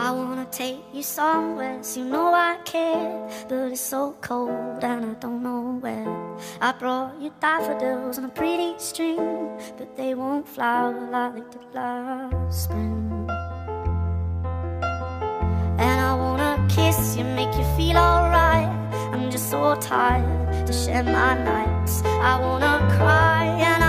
I wanna take you somewhere, so you know I care, but it's so cold and I don't know where. I brought you daffodils on a pretty string, but they won't flower like they did last spring. And I wanna kiss you, make you feel alright. I'm just so tired to share my nights. I wanna cry and